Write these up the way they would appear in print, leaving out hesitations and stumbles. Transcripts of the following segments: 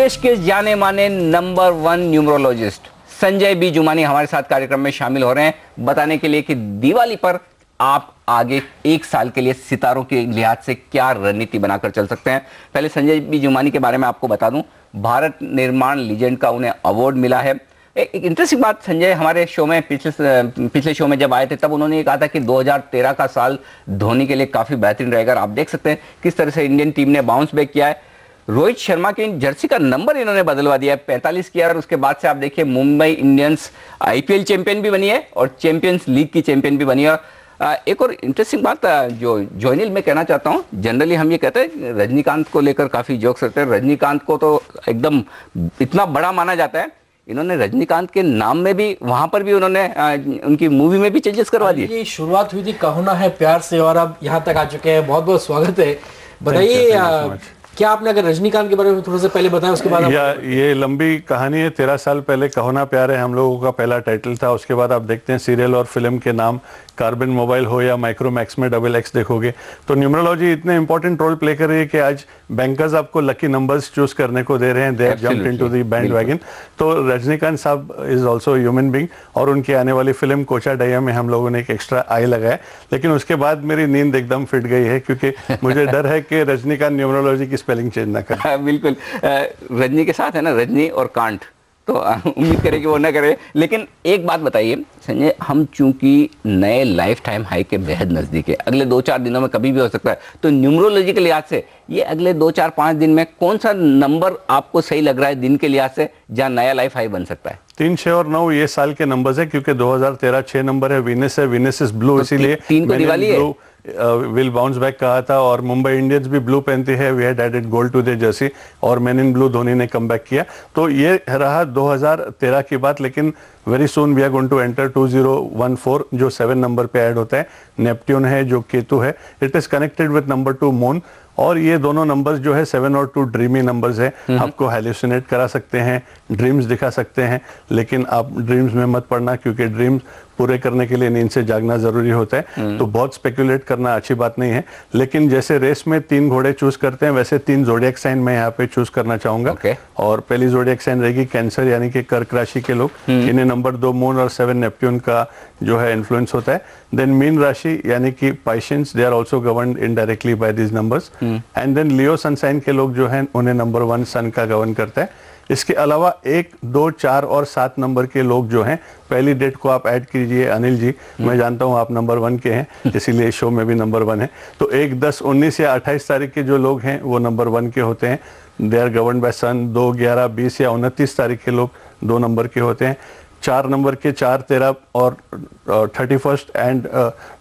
देश के जाने माने number 1 numerologist Sanjay B Jumani हमारे साथ कार्यक्रम में शामिल हो रहे हैं बताने के लिए कि दिवाली पर आप आगे एक साल के लिए सितारों के लिहाज से क्या रणनीति बनाकर चल सकते हैं। पहले संजय बी जुमानी के बारे में आपको बता दूं, भारत निर्माण लीजेंड का उन्हें अवार्ड मिला है। एक इंटरेस्टिंग बात, संजय हमारे शो में पिछले शो में जब आए थे तब उन्होंने ये कहा था कि 2013 का साल धोनी के लिए काफी बेहतरीन रहेगा। आप देख सकते हैं किस तरह से इंडियन टीम ने बाउंस बैक किया है। रोहित शर्मा की जर्सी का नंबर इन्होंने बदलवा दिया है, 45 किया, और उसके बाद से आप देखिए मुंबई इंडियंस आईपीएल चैंपियन भी बनी है और चैंपियंस लीग की चैंपियन भी बनी है। एक और इंटरेस्टिंग बात जो जॉइनिल में कहना चाहता हूं, जनरली हम ये कहते हैं रजनीकांत को लेकर काफी जोक्स करते हैं, रजनीकांत को तो एकदम इतना बड़ा माना जाता है, इन्होंने रजनीकांत के नाम में भी वहां पर भी उन्होंने उनकी मूवी में भी चेंजेस करवा दिए। ये शुरुआत हुई थी कहो ना है प्यार से और अब यहाँ तक आ चुके हैं। बहुत बहुत स्वागत है। बताइए क्या आपने अगर रजनीकांत के बारे में थोड़ा सा पहले बताया उसके बाद ये लंबी कहानी है। 13 साल पहले कहो ना प्यार है हम लोगों का पहला टाइटल था। उसके बाद आप देखते हैं सीरियल और फिल्म के नाम कार्बन मोबाइल हो या माइक्रोमैक्स में XX देखोगे तो न्यूमरोलॉजी इतने इंपॉर्टेंट रोल प्ले कर रही है कि आज बैंकर्स आपको लकी नंबर्स चूज करने को दे रहे हैं। They jump into the bandwagon. तो रजनीकांत साहब इज ऑल्सो ह्यूमन बीइंग और उनकी आने वाली फिल्म कोचा डैया में हम लोगों ने एक एक्स्ट्रा आई लगाया, लेकिन उसके बाद मेरी नींद एकदम फिट गई है क्योंकि मुझे डर है कि रजनीकांत न्यूमरोलॉजी की स्पेलिंग चेंज ना करे। बिल्कुल, रजनी के साथ है ना, रजनी और कांट, तो उम्मीद करें कि वो ना करे। लेकिन एक बात बताइए संजय, हम चूंकि नए लाइफ टाइम हाई के बेहद नजदीक है, अगले 2-4 दिनों में कभी भी हो सकता है, तो न्यूमरोलॉजी के लिहाज से ये अगले 2-4-5 दिन में कौन सा नंबर आपको सही लग रहा है दिन के लिहाज से जहां नया लाइफ हाई बन सकता है? 3, 6 और 9 ये साल के नंबर्स है क्योंकि 2013 6 नंबर है। वीनस है, वीनस इज ब्लू, इसीलिए 3 को दिवाली है। विल बाउंस बैक कहा था और मुंबई इंडियंस भी ब्लू पहनती है। We had added gold to their jersey और मैन इन ब्लू धोनी ने कम बैक किया। तो ये रहा 2013 की बात, लेकिन very soon we are going to enter 2014 जो 7 नंबर पे ऐड होता है। नेपट्यून है जो केतु है, it is connected with number 2 moon, और ये दोनों नंबर्स जो है 7 और 2 ड्रीमी नंबर्स है। आपको हेल्यूसिनेट करा सकते हैं, ड्रीम्स दिखा सकते हैं, लेकिन आप ड्रीम्स में मत पड़ना क्योंकि ड्रीम्स पूरे करने के लिए नींद से जागना जरूरी होता है। तो बहुत स्पेकुलेट करना अच्छी बात नहीं है, लेकिन जैसे रेस में 3 घोड़े चूज करते हैं वैसे 3 जोडियक साइन मैं यहाँ पे चूज करना चाहूंगा। और पहली जोडियक साइन रहेगी कैंसर यानी कि कर्क राशि के लोग। इन्हें नंबर 2 मून और 7 नेपट्यून का जो है इन्फ्लुएंस होता है। देन मीन राशि यानी कि Pisces, they are also governed indirectly by these numbers. And then Leo sun sign के लोग जो हैं उन्हें नंबर 1 सन का गवर्न करता है। इसके अलावा 1, 2, 4 और 7 नंबर के लोग जो हैं पहली डेट को आप ऐड कीजिए। अनिल जी, मैं जानता हूं आप नंबर 1 के हैं, इसीलिए शो में भी नंबर 1 है। तो 1, 10, 19 या 28 तारीख के जो लोग हैं वो नंबर 1 के होते हैं। They are govern by sun. 2, 11, 20 या 29 तारीख के लोग 2 नंबर के होते हैं। 4 नंबर के 4, 13 और 31 एंड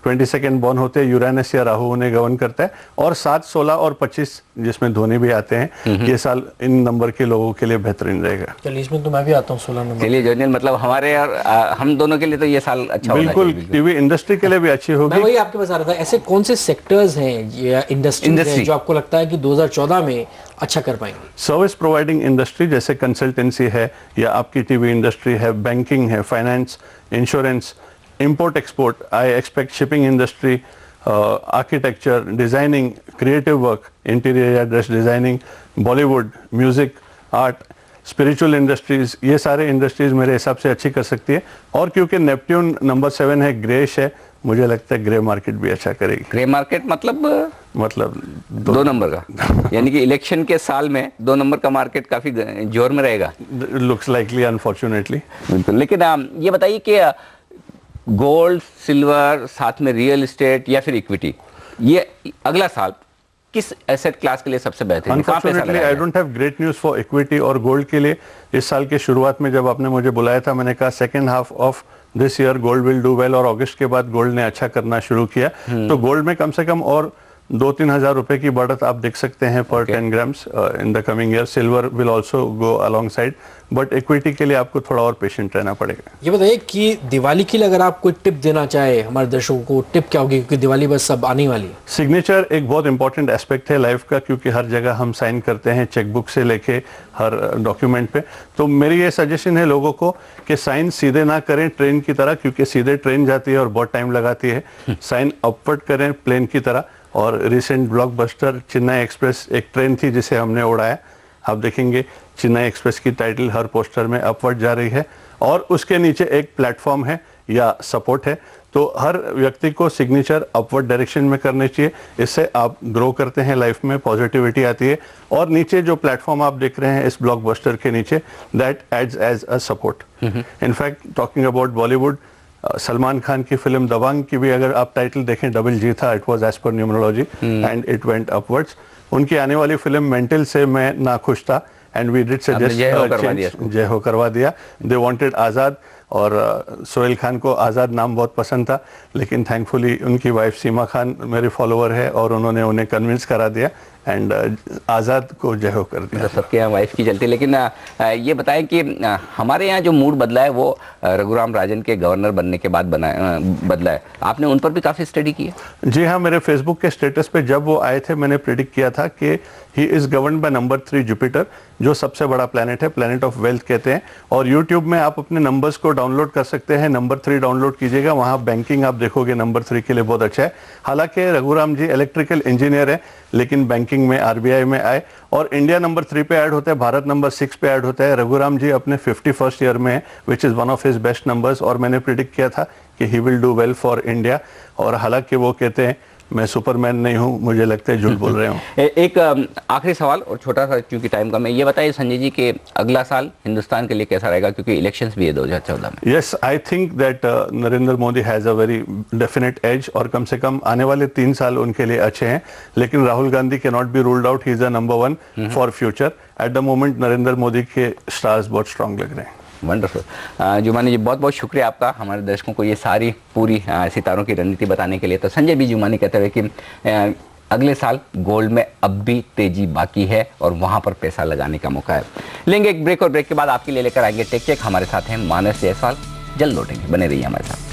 22 बॉर्न होते हैं, यूरेनस या राहु उन्हें गवर्न करता है। और 7, 16 और 25 जिसमें धोनी भी आते हैं, ये साल इन नंबर के लोगों के लिए बेहतरीन रहेगा। चलिए इसमें तो मैं भी आता हूँ 16 नंबर। चलिए जर्नल, मतलब हमारे और हम दोनों के लिए तो ये साल अच्छा होगा। बिल्कुल, टीवी इंडस्ट्री के लिए भी अच्छी होगी। मैं वही आपके पास आ रहा था, ऐसे कौन से सेक्टर्स हैं या इंडस्ट्री जो आपको लगता है कि 2014 में अच्छा कर पाएंगे? सर्विस प्रोवाइडिंग इंडस्ट्री जैसे कंसल्टेंसी है या आपकी टीवी इंडस्ट्री है, बैंकिंग है, finance, insurance, import export, I expect shipping industry, architecture, designing, creative work, interior या dress designing, Bollywood, music, art, spiritual industries, ये सारे इंडस्ट्रीज मेरे हिसाब से अच्छी कर सकती है। और क्योंकि नेपट्यून नंबर 7 है, ग्रेश है, मुझे लगता है ग्रे मार्केट भी अच्छा करेगी। ग्रे मार्केट मतलब 2 नंबर का यानी कि इलेक्शन के साल में 2 नंबर का मार्केट काफी जोर में रहेगा। Looks likely, unfortunately. बिल्कुल, लेकिन ये बताइए कि गोल्ड, सिल्वर, साथ में रियल एस्टेट या फिर इक्विटी, ये अगला साल किस एसेट क्लास के लिए सबसे बेहतर है? Unfortunately I don't have great news for equity और गोल्ड के लिए। इस साल के शुरुआत में जब आपने मुझे बुलाया था, मैंने कहा second half of this year gold will do well, और अगस्त के बाद गोल्ड ने अच्छा करना शुरू किया। तो गोल्ड में कम से कम और 2-3 हजार रुपए की बढ़त आप देख सकते हैं पर 10 grams in the coming year. Silver will also go along side, but equity के लिए आपको थोड़ा और पेशेंट रहना पड़ेगा। ये बताइए कि दिवाली के लिए अगर आप कोई टिप देना चाहे हमारे दर्शकों को, टिप क्या होगी? क्योंकि दिवाली बस सब आने वाली है। सिग्नेचर एक बहुत इंपॉर्टेंट एस्पेक्ट है लाइफ का, क्योंकि हर जगह हम साइन करते हैं, चेकबुक से लेके हर डॉक्यूमेंट पे। तो मेरी ये सजेशन है लोगों को कि साइन सीधे ना करें ट्रेन की तरह, क्योंकि सीधे ट्रेन जाती है और बहुत टाइम लगाती है। साइन अपवर्ड करें प्लेन की तरह। और रिसेंट ब्लॉकबस्टर चेन्नई एक्सप्रेस एक ट्रेन थी जिसे हमने उड़ाया। आप देखेंगे चेन्नई एक्सप्रेस की टाइटल हर पोस्टर में अपवर्ड जा रही है और उसके नीचे एक प्लेटफॉर्म है या सपोर्ट है। तो हर व्यक्ति को सिग्नेचर अपवर्ड डायरेक्शन में करने चाहिए, इससे आप ग्रो करते हैं लाइफ में, पॉजिटिविटी आती है। और नीचे जो प्लेटफॉर्म आप देख रहे हैं इस ब्लॉकबस्टर के नीचे, that adds as a support. In fact talking about Bollywood, Salman Khan की फिल्म दबंग की भी अगर आप टाइटल देखें, डबल जी था, it was as per numerology and it went upwards. उनकी आने वाली फिल्म मेंटल से मैं नाखुश था एंड वी डिड सजेस्ट जय हो करवा दिया। दे वांटेड आज़ाद और सोहेल खान को आज़ाद नाम बहुत पसंद था, लेकिन थैंकफुली उनकी वाइफ सीमा खान मेरी फॉलोअर है और उन्होंने उन्हें कन्विंस करा दिया एंड आज़ाद को जय हो कर दिया। सबके यहाँ वाइफ की चलती। लेकिन ये बताएं कि हमारे यहाँ जो मूड बदला है वो रघुराम राजन के गवर्नर बनने के बाद बदला है। आपने उन पर भी काफ़ी स्टडी की है? जी हाँ, मेरे फेसबुक के स्टेटस पे जब वो आए थे मैंने प्रेडिक्ट किया था कि he is govern by number 3 Jupiter, जो सबसे बड़ा प्लैनेट है, प्लैनेट ऑफ वेल्थ कहते हैं। और यूट्यूब में आप अपने नंबर्स को डाउनलोड कर सकते हैं, नंबर 3 डाउनलोड कीजिएगा, वहाँ बैंकिंग आप देखोगे नंबर 3 के लिए बहुत अच्छा है। हालांकि रघुराम जी इलेक्ट्रिकल इंजीनियर है, लेकिन बैंकिंग में आरबीआई में आए और इंडिया नंबर 3 पे ऐड होता है, भारत नंबर 6 पे ऐड होता है। रघुराम जी अपने 51st ईयर में है, which is one of his best numbers, और मैंने प्रिडिक्ट किया था कि he will do well for India. और हालांकि वो कहते हैं मैं सुपरमैन नहीं हूँ, मुझे लगता है झूठ बोल रहे हूँ। एक आखिरी सवाल और छोटा सा, क्योंकि टाइम कम है, ये बताइए संजय जी कि अगला साल हिंदुस्तान के लिए कैसा रहेगा, क्योंकि इलेक्शंस भी है 2014 में। Yes, I think that Narendra Modi has a very definite edge, और कम से कम आने वाले 3 साल उनके लिए अच्छे हैं। लेकिन Rahul Gandhi can not be ruled out, he is the number 1 for future. At the moment Narendra Modi के स्टार्स बहुत स्ट्रांग लग रहे हैं। वंडरफुल। जुमानी जी, बहुत बहुत शुक्रिया आपका हमारे दर्शकों को ये सारी पूरी सितारों की रणनीति बताने के लिए। तो संजय बी जुमानी कहते हुए कि अगले साल गोल्ड में अब भी तेजी बाकी है और वहां पर पैसा लगाने का मौका है। लेंगे एक ब्रेक और ब्रेक के बाद आपके लिए लेकर आएंगे टेक चेक। हमारे साथ हैं मानस जायसवाल, जल्द लौटेंगे, बने रहिए हमारे साथ।